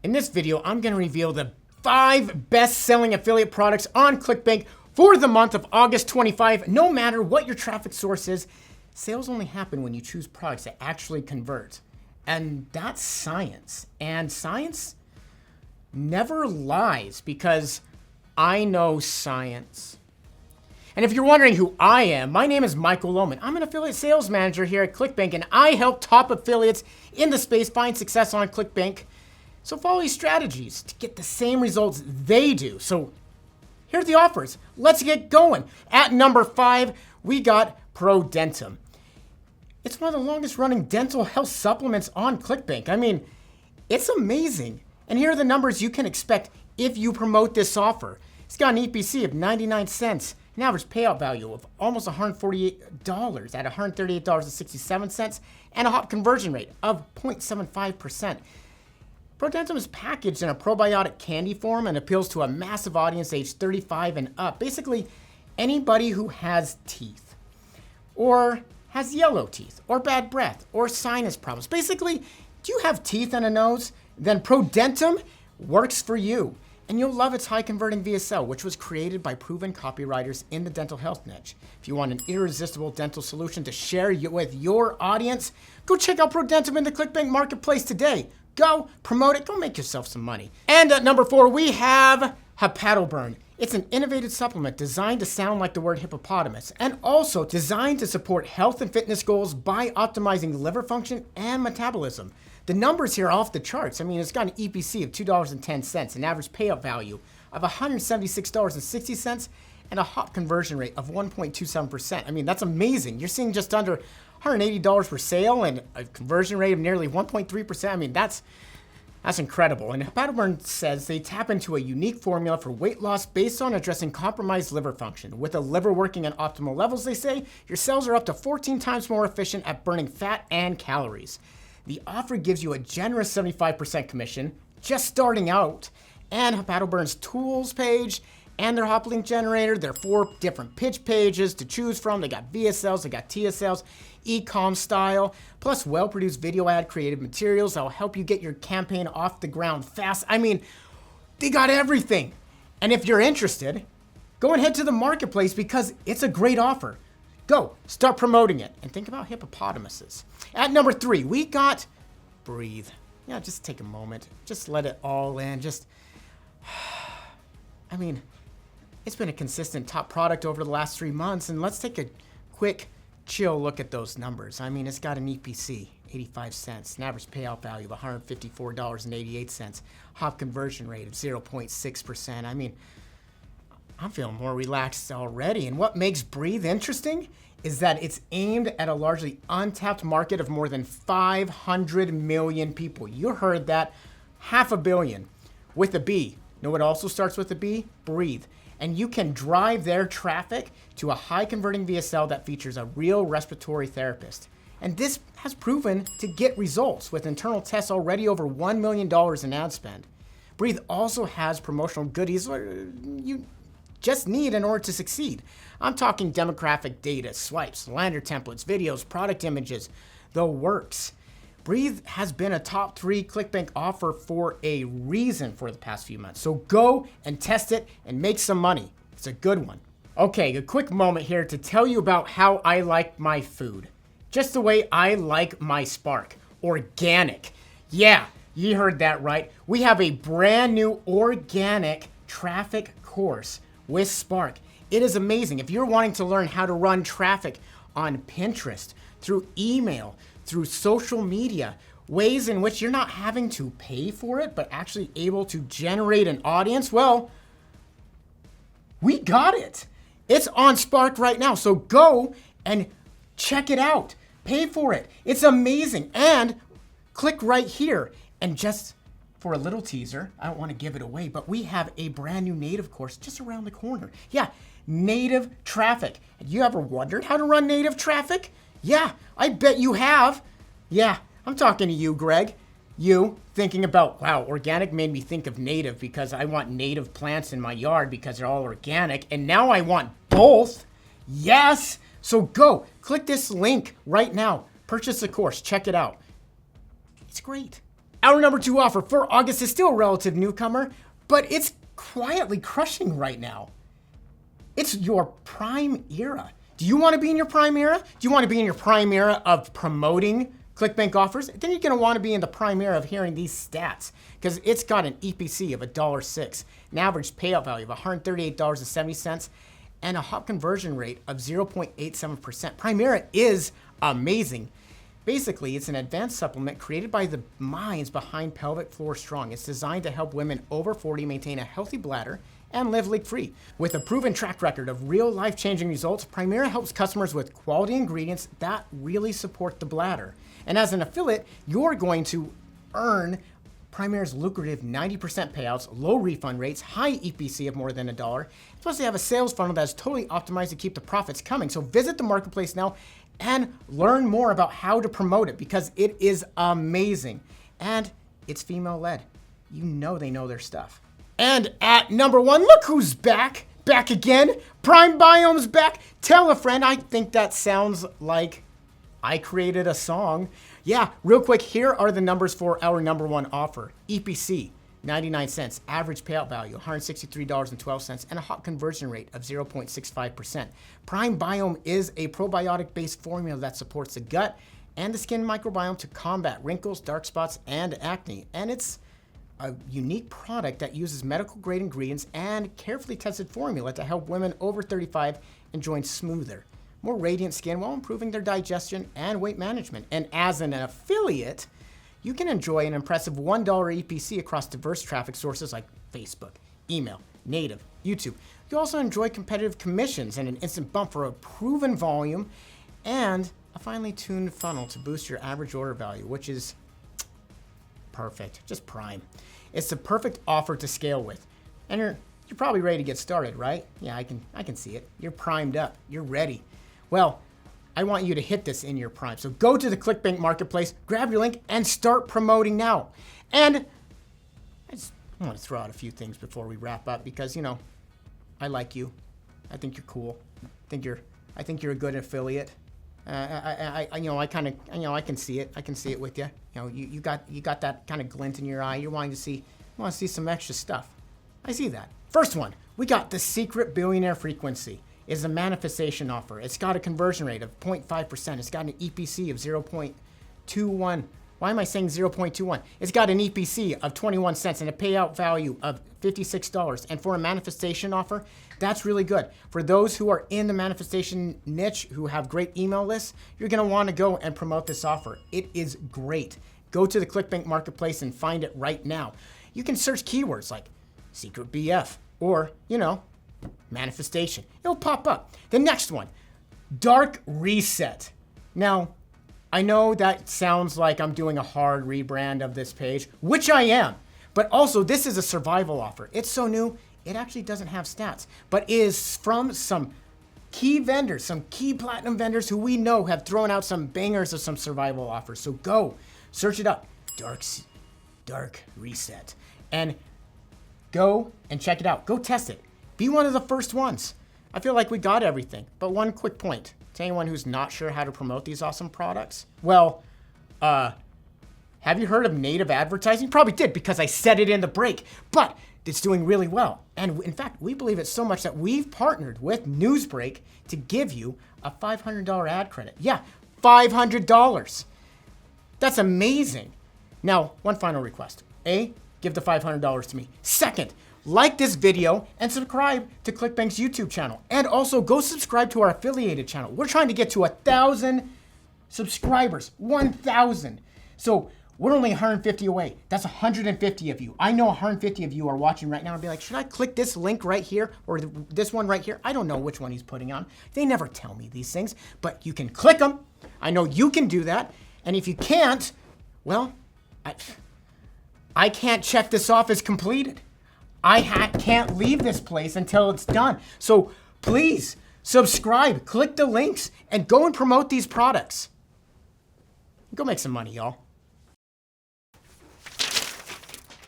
In this video, I'm going to reveal the 5 best-selling affiliate products on ClickBank for the month of August 25. No matter what your traffic source is, sales only happen when you choose products that actually convert. And that's science. And science never lies because I know science. And if you're wondering who I am, my name is Michael Lohman. I'm an affiliate sales manager here at ClickBank, and I help top affiliates in the space find success on ClickBank. So follow these strategies to get the same results they do. So here are the offers. Let's get going. At number 5, we got Dentum. It's one of the longest running dental health supplements on ClickBank. I mean, it's amazing. And here are the numbers you can expect if you promote this offer. It's got an EPC of 99 cents, an average payout value of almost $148 at $138.67, and a hop conversion rate of 0.75%. Dentum is packaged in a probiotic candy form and appeals to a massive audience aged 35 and up. Basically, anybody who has teeth, or has yellow teeth, or bad breath, or sinus problems. Basically, do you have teeth and a nose? Then Dentum works for you. And you'll love its high-converting VSL, which was created by proven copywriters in the dental health niche. If you want an irresistible dental solution to share with your audience, go check out Dentum in the ClickBank Marketplace today. Go, promote it, go make yourself some money. And at number 4, we have Hado Burns. It's an innovative supplement designed to sound like the word hippopotamus, and also designed to support health and fitness goals by optimizing liver function and metabolism. The numbers here are off the charts. I mean, it's got an EPC of $2.10, an average payout value of $176.60, and a hop conversion rate of 1.27%. I mean, that's amazing. You're seeing just under $180 per sale and a conversion rate of nearly 1.3%. I mean, that's incredible. And Hado Burns says they tap into a unique formula for weight loss based on addressing compromised liver function. With the liver working at optimal levels, they say, your cells are up to 14 times more efficient at burning fat and calories. The offer gives you a generous 75% commission just starting out, and Hado Burns tools page and their hop link generator. There are 4 different pitch pages to choose from. They got VSLs, they got TSLs, e-com style, plus well-produced video ad creative materials that will help you get your campaign off the ground fast. I mean, they got everything. And if you're interested, go and head to the marketplace because it's a great offer. Go, start promoting it, and think about hippopotamuses. At number 3, we got Breathe. Yeah, just take a moment. Just let it all in. I mean, it's been a consistent top product over the last 3 months, and let's take a quick, chill look at those numbers. I mean, it's got an EPC, 85 cents, an average payout value of $154.88, hop conversion rate of 0.6%. I mean, I'm feeling more relaxed already. And what makes Breathe interesting is that it's aimed at a largely untapped market of more than 500 million people. You heard that, 500 million with a B. Know what also starts with a B? Breathe. And you can drive their traffic to a high-converting VSL that features a real respiratory therapist. And this has proven to get results with internal tests already over $1 million in ad spend. Breathe also has promotional goodies you just need in order to succeed. I'm talking demographic data, swipes, lander templates, videos, product images, the works. Breathe has been a top 3 ClickBank offer for a reason for the past few months. So go and test it and make some money. It's a good one. Okay, a quick moment here to tell you about how I like my food. Just the way I like my Spark. Organic. Yeah, you heard that right. We have a brand new organic traffic course with Spark. It is amazing. If you're wanting to learn how to run traffic on Pinterest, through email, through social media, ways in which you're not having to pay for it, but actually able to generate an audience, well, we got it. It's on Spark right now. So go and check it out. Pay for it. It's amazing. And click right here. And just for a little teaser, I don't want to give it away, but we have a brand new native course just around the corner. Yeah, native traffic. Have you ever wondered how to run native traffic? Yeah, I bet you have. Yeah, I'm talking to you, Greg. You thinking about, wow, organic made me think of native because I want native plants in my yard because they're all organic. And now I want both. Yes. So go, click this link right now. Purchase the course. Check it out. It's great. Our number 2 offer for August is still a relative newcomer, but it's quietly crushing right now. It's your prime era. Do you want to be in your prime era? Do you want to be in your prime era of promoting ClickBank offers? Then you're going to want to be in the prime era of hearing these stats, because it's got an EPC of $1.06, an average payout value of $138.70, and a hot conversion rate of 0.87%. Primera is amazing. Basically, it's an advanced supplement created by the minds behind Pelvic Floor Strong. It's designed to help women over 40 maintain a healthy bladder and live leak-free. With a proven track record of real life-changing results, Primera helps customers with quality ingredients that really support the bladder. And as an affiliate, you're going to earn Primera's lucrative 90% payouts, low refund rates, high EPC of more than $1. Plus, they have a sales funnel that's totally optimized to keep the profits coming. So visit the marketplace now and learn more about how to promote it, because it is amazing. And it's female-led. You know they know their stuff. And at number 1, look who's back. Back again. Prime Biome's back. Tell a friend. I think that sounds like I created a song. Yeah, real quick, here are the numbers for our number 1 offer. EPC, 99 cents. Average payout value, $163.12, and a hot conversion rate of 0.65%. Prime Biome is a probiotic-based formula that supports the gut and the skin microbiome to combat wrinkles, dark spots, and acne. And it's a unique product that uses medical-grade ingredients and carefully tested formula to help women over 35 enjoy smoother, more radiant skin while improving their digestion and weight management. And as an affiliate, you can enjoy an impressive $1 EPC across diverse traffic sources like Facebook, email, native, YouTube. You also enjoy competitive commissions and an instant bump for a proven volume and a finely tuned funnel to boost your average order value, which is perfect, just prime. It's the perfect offer to scale with. And you're probably ready to get started, right? Yeah, I can see it. You're primed up. You're ready. Well, I want you to hit this in your prime. So go to the ClickBank Marketplace, grab your link, and start promoting now. And I want to throw out a few things before we wrap up, because, you know, I like you. I think you're cool. I think you're a good affiliate. I can see it. I can see it with you. You know, you got that kind of glint in your eye. You want to see some extra stuff. I see that. First one, we got the secret billionaire frequency. Is a manifestation offer. It's got a conversion rate of 0.5%. It's got an EPC of 0.21. Why am I saying 0.21? It's got an EPC of 21 cents and a payout value of $56. And for a manifestation offer, that's really good. For those who are in the manifestation niche, who have great email lists, you're going to want to go and promote this offer. It is great. Go to the ClickBank Marketplace and find it right now. You can search keywords like secret BF or, you know, manifestation. It'll pop up. The next one, dark reset. Now, I know that sounds like I'm doing a hard rebrand of this page, which I am, but also this is a survival offer. It's so new, it actually doesn't have stats, but is from some key vendors, some key platinum vendors who we know have thrown out some bangers of some survival offers. So go search it up, dark reset, and go and check it out. Go test it. Be one of the first ones. I feel like we got everything, but one quick point to anyone who's not sure how to promote these awesome products. Well, have you heard of native advertising? You probably did, because I said it in the break, but it's doing really well. And in fact, we believe it so much that we've partnered with Newsbreak to give you a $500 ad credit. Yeah, $500. That's amazing. Now, one final request. A, give the $500 to me. Second, like this video and subscribe to ClickBank's YouTube channel. And also go subscribe to our affiliated channel. We're trying to get to 1,000 subscribers. 1,000. So we're only 150 away. That's 150 of you. I know 150 of you are watching right now and be like, should I click this link right here or this one right here? I don't know which one he's putting on. They never tell me these things, but you can click them. I know you can do that. And if you can't, well, I can't check this off as completed. I can't leave this place until it's done. So please subscribe, click the links, and go and promote these products. Go make some money, y'all.